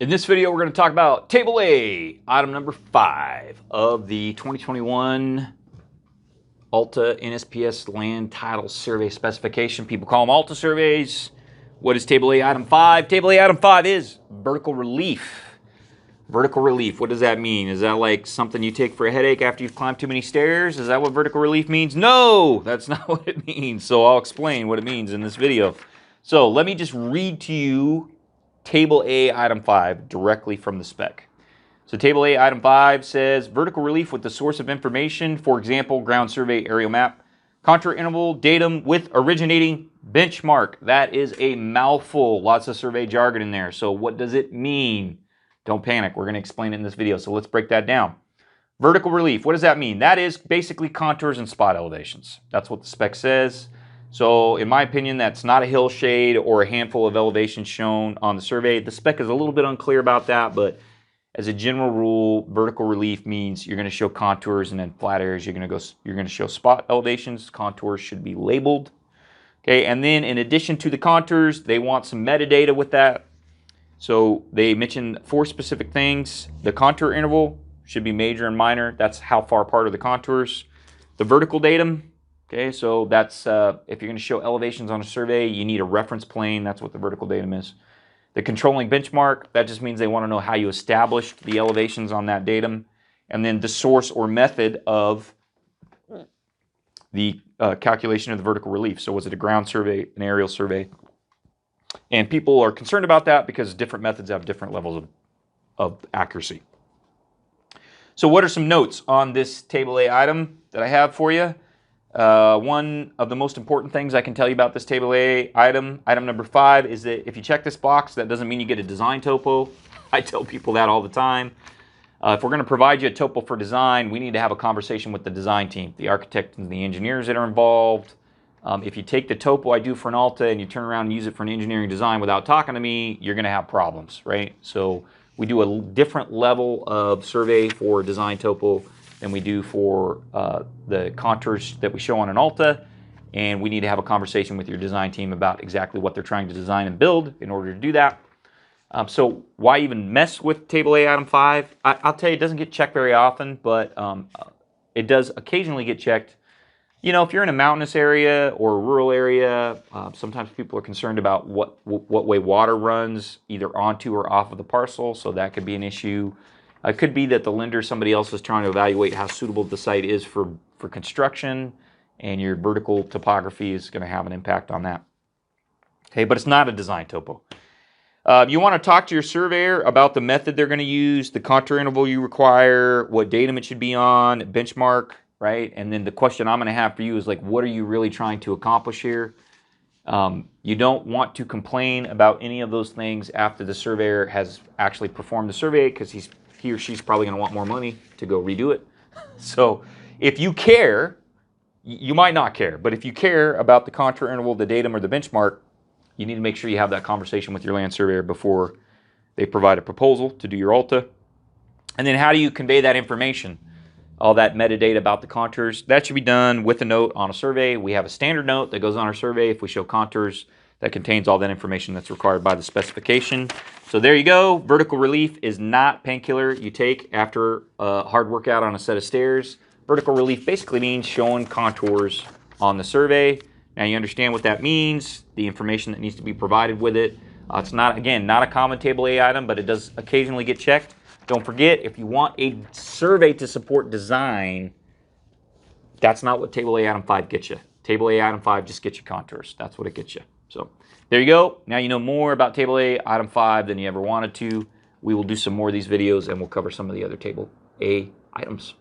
In this video, we're going to talk about Table A, item number 5 of the 2021 ALTA NSPS Land Title Survey Specification. People call them ALTA surveys. What is Table A, item 5? Table A, item 5 is vertical relief. Vertical relief, what does that mean? Is that like something you take for a headache after you've climbed too many stairs? Is that what vertical relief means? No, that's not what it means. So I'll explain what it means in this video. So let me just read to you Table A, item 5, directly from the spec. So Table A, item 5 says, vertical relief with the source of information, for example, ground survey aerial map, contour interval, datum with originating benchmark. That is a mouthful, lots of survey jargon in there. So what does it mean? Don't panic, we're going to explain it in this video, so let's break that down. Vertical relief, what does that mean? That is basically contours and spot elevations. That's what the spec says. So in my opinion, that's not a hillshade or a handful of elevations shown on the survey. The spec is a little bit unclear about that, but as a general rule, vertical relief means you're going to show contours, and then flat areas you're going to show spot elevations. Contours should be labeled. Okay, and then in addition to the contours, they want some metadata with that. So they mentioned 4 specific things. The contour interval should be major and minor. That's how far apart are the contours. The vertical datum. Okay, so that's if you're going to show elevations on a survey, you need a reference plane. That's what the vertical datum is. The controlling benchmark, that just means they want to know how you established the elevations on that datum. And then the source or method of the calculation of the vertical relief. So was it a ground survey, an aerial survey? And people are concerned about that because different methods have different levels of accuracy. So what are some notes on this Table A item that I have for you? One of the most important things I can tell you about this Table A item number 5, is that if you check this box, that doesn't mean you get a design topo. I tell people that all the time. If we're going to provide you a topo for design, we need to have a conversation with the design team, the architects and the engineers that are involved. If you take the topo I do for an ALTA and you turn around and use it for an engineering design without talking to me, you're going to have problems, right? So we do a different level of survey for design topo than we do for the contours that we show on an ALTA, and we need to have a conversation with your design team about exactly what they're trying to design and build in order to do that. So why even mess with Table A item 5? I'll tell you, it doesn't get checked very often, but it does occasionally get checked. You know, if you're in a mountainous area or a rural area, sometimes people are concerned about what way water runs either onto or off of the parcel, so that could be an issue. It could be that the lender, somebody else, is trying to evaluate how suitable the site is for construction, and your vertical topography is going to have an impact on that. Okay, but it's not a design topo. You want to talk to your surveyor about the method they're going to use, the contour interval you require, what datum it should be on, benchmark, right? And then the question I'm going to have for you is, like, what are you really trying to accomplish here? You don't want to complain about any of those things after the surveyor has actually performed the survey, because he or she's probably going to want more money to go redo it. So if you care, you might not care, but if you care about the contour interval, the datum, or the benchmark, you need to make sure you have that conversation with your land surveyor before they provide a proposal to do your ALTA. And then how do you convey that information? All that metadata about the contours, that should be done with a note on a survey. We have a standard note that goes on our survey if we show contours that contains all that information that's required by the specification. So there you go. Vertical relief is not painkiller you take after a hard workout on a set of stairs. Vertical relief basically means showing contours on the survey. Now you understand what that means, the information that needs to be provided with it. It's not, again, not a common Table A item, but it does occasionally get checked. Don't forget, if you want a survey to support design, that's not what Table A item 5 gets you. Table A item 5 just gets you contours. That's what it gets you. So there you go. Now you know more about Table A item 5 than you ever wanted to. We will do some more of these videos, and we'll cover some of the other Table A items.